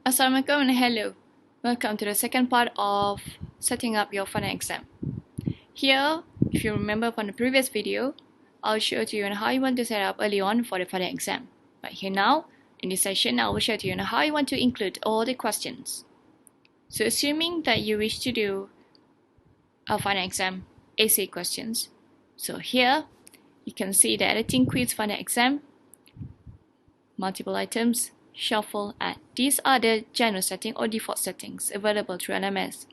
Assalamualaikum and hello. Welcome to the second part of setting up your final exam. Here, if you remember from the previous video, I'll show to you on how you want to set up early on for the final exam. But here now, in this session, I will show to you on how you want to include all the questions. So assuming that you wish to do a final exam essay questions, so here you can see the editing quiz final exam, multiple items, shuffle, add. These are the general setting or default settings available through LMS.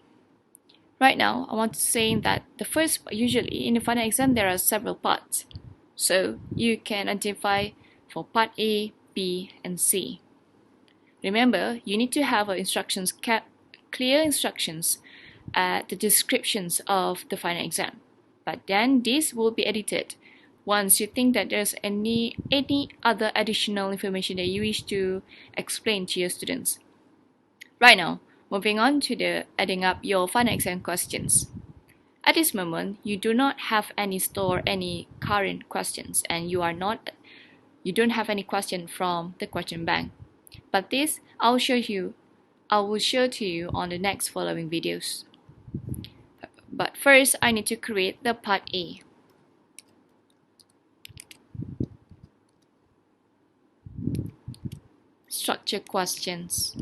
Right now, I want to say that the first, usually in the final exam, there are several parts. So you can identify for part A, B, and C. Remember, you need to have clear instructions at the descriptions of the final exam. But then this will be edited once you think that there's any other additional information that you wish to explain to your students. Right now, moving on to the adding up your final exam questions. At this moment, you do not have any current questions, and you don't have any question from the question bank. But this I will show to you on the next following videos. But first, I need to create the part A. Structure questions.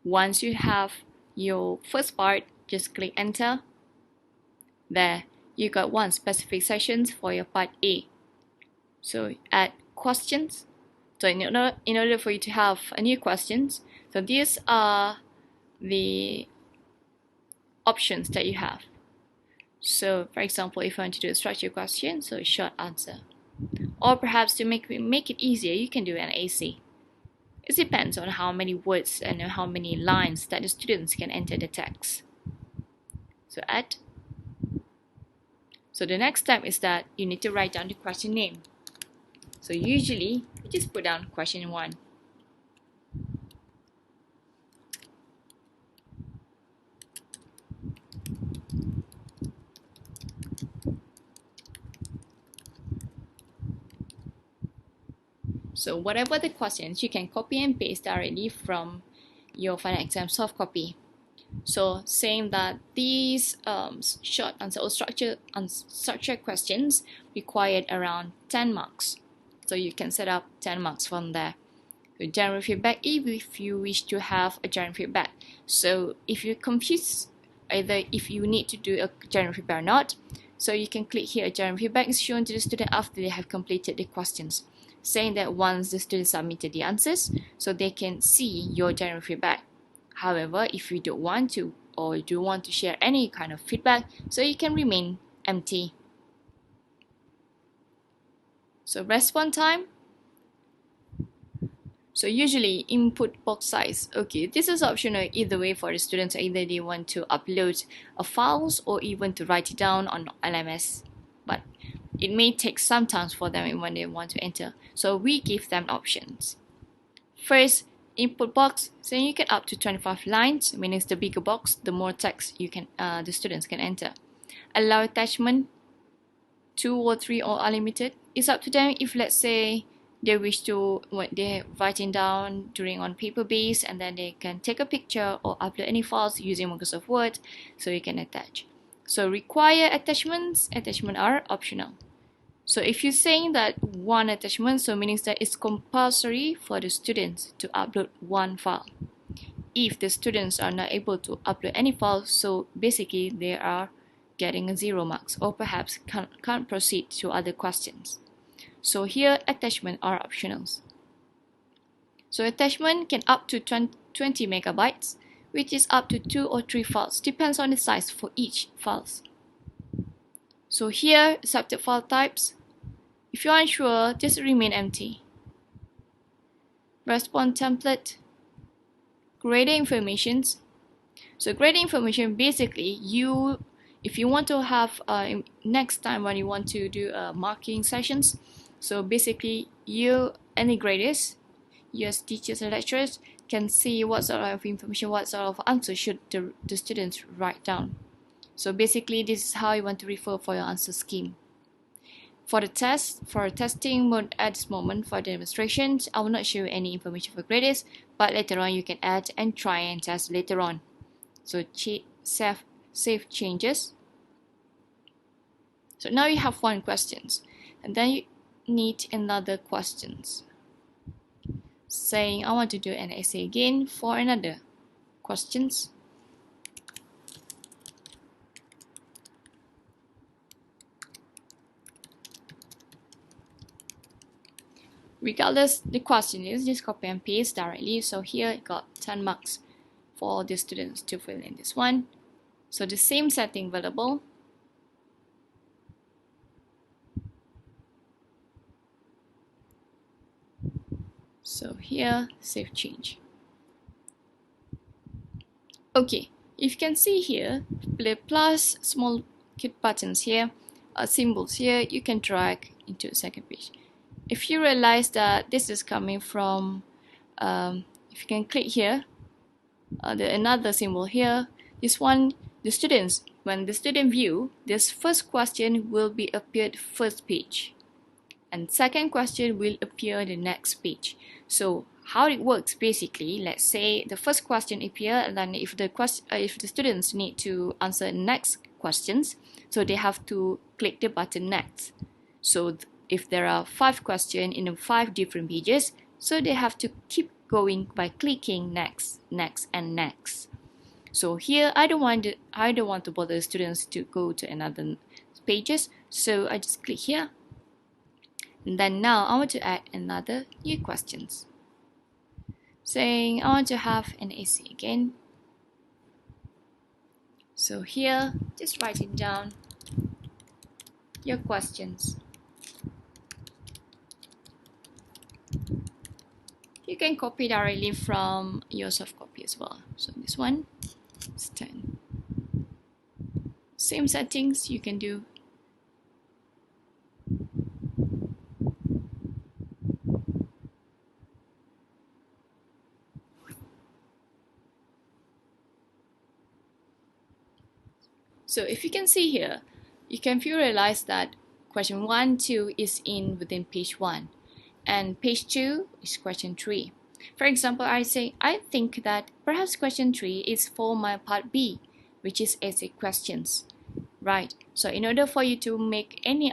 Once you have your first part, just click enter. There, you got one specific sessions for your part A. So add questions. So in order for you to have a new questions, so these are the options that you have. So for example, if you want to do a structured question, so short answer. Or perhaps to make it easier, you can do an AC. It depends on how many words and how many lines that the students can enter the text. So add. So the next step is that you need to write down the question name. So usually, you just put down question 1. So whatever the questions, you can copy and paste directly from your final exam soft copy. So saying that these short answer or structured questions required around 10 marks. So you can set up 10 marks from there. So general feedback, if you wish to have a general feedback. So if you're confused, either if you need to do a general feedback or not, so you can click here. General feedback is shown to the student after they have completed the questions, saying that once the student submitted the answers, so they can see your general feedback. However, if you don't want to or do want to share any kind of feedback, so you can remain empty. So response time. So usually input box size. Okay, this is optional either way for the students. Either they want to upload a files or even to write it down on LMS. But it may take some time for them when they want to enter. So we give them options. First, input box. So you can up to 25 lines, meaning the bigger box, the more text you can the students can enter. Allow attachment 2 or 3 or unlimited. It's up to them. If let's say they wish to, when they're writing down during on paper base, and then they can take a picture or upload any files using Microsoft Word, so you can attach. So require attachments are optional. So if you're saying that one attachment, so meaning that it's compulsory for the students to upload one file. If the students are not able to upload any files, so basically they are getting 0 marks, or perhaps can't proceed to other questions. So here attachment are optionals. So attachment can up to 20 megabytes, which is up to 2 or 3 files, depends on the size for each files. So here accepted file types. If you're unsure, just remain empty. Response template. Grading informations. So grading information, basically if you want to have next time when you want to do marking sessions, so basically any graders, you as teachers and lecturers can see what sort of information, what sort of answer should the students write down. So basically this is how you want to refer for your answer scheme. For the test, for testing mode at this moment for the demonstrations, I will not show any information for graders, but later on you can add and try and test later on. So save changes. So now you have one questions, and then you need another questions. Saying I want to do an essay again for another questions. Regardless the question is, just copy and paste directly. So here it got 10 marks for the students to fill in this one. So the same setting available. So here, save change. Okay, if you can see here, the plus small cute buttons here, symbols here, you can drag into the second page. If you realize that this is coming from, if you can click here, another symbol here, this one, the students, when the student view, this first question will be appeared first page, and second question will appear the next page. So how it works basically, let's say the first question appear, and then if the students need to answer next questions, so they have to click the button next. So if there are 5 questions in 5 different pages, so they have to keep going by clicking next, next, and next. So here I don't want to bother the students to go to another pages, so I just click here. And then now I want to add another new questions. Saying I want to have an essay again. So here, just writing down your questions. You can copy directly from your soft copy as well. So this one is 10. Same settings you can do. So if you can see here, you can realize that question 1, 2 is within page 1, and page 2 is question 3. For example, I think that perhaps question 3 is for my part B, which is essay questions, right? So in order for you to make any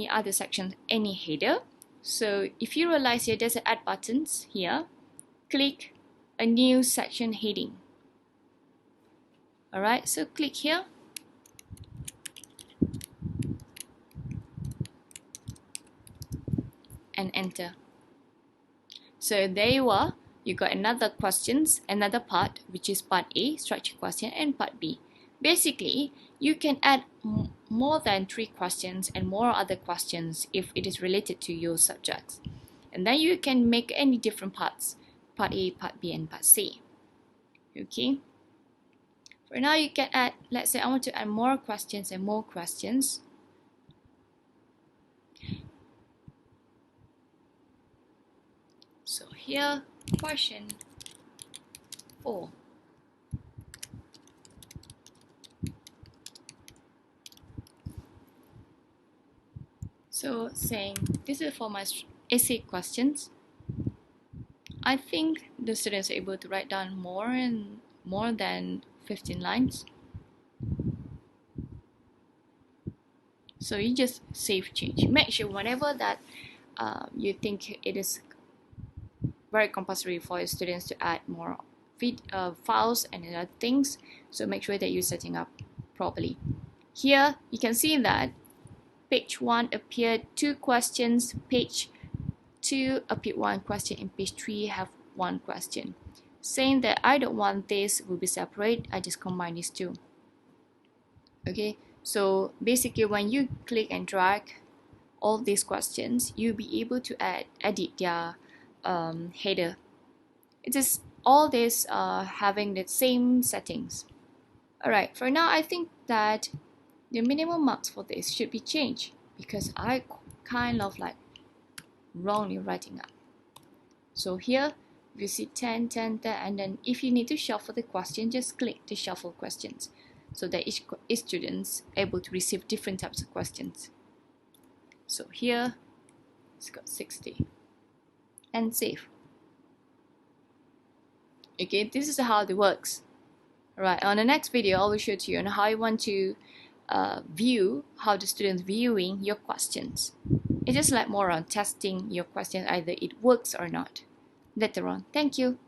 other section any header, so if you realize here there's an add buttons here, click a new section heading. Alright, so click here. And enter. So there you are. You got another questions, another part, which is part A, structure question, and part B. Basically, you can add more than 3 questions and more other questions if it is related to your subjects. And then you can make any different parts, part A, part B, and part C. Okay. For now, you can add, let's say I want to add more questions and more questions. So here, question 4. So saying, this is for my essay questions. I think the students are able to write down more than 15 lines. So you just save change. Make sure whenever that you think it is very compulsory for your students to add more files and other things, so make sure that you're setting up properly. Here you can see that page 1 appeared 2 questions, page 2 appeared 1 question, and page 3 have 1 question. Saying that I don't want this will be separate, I just combine these two. Okay, so basically when you click and drag all these questions, you'll be able to edit their header. It is all this having the same settings. Alright, for now I think that the minimum marks for this should be changed because I kind of like wrongly writing up. So here you see 10, 10, 10, and then if you need to shuffle the question, just click the shuffle questions so that each student's able to receive different types of questions. So here it's got 60 and save. Okay, this is how it works. Right, on the next video I will show to you on how you want to view how the students viewing your questions. It's just like more on testing your question, either it works or not later on. Thank you.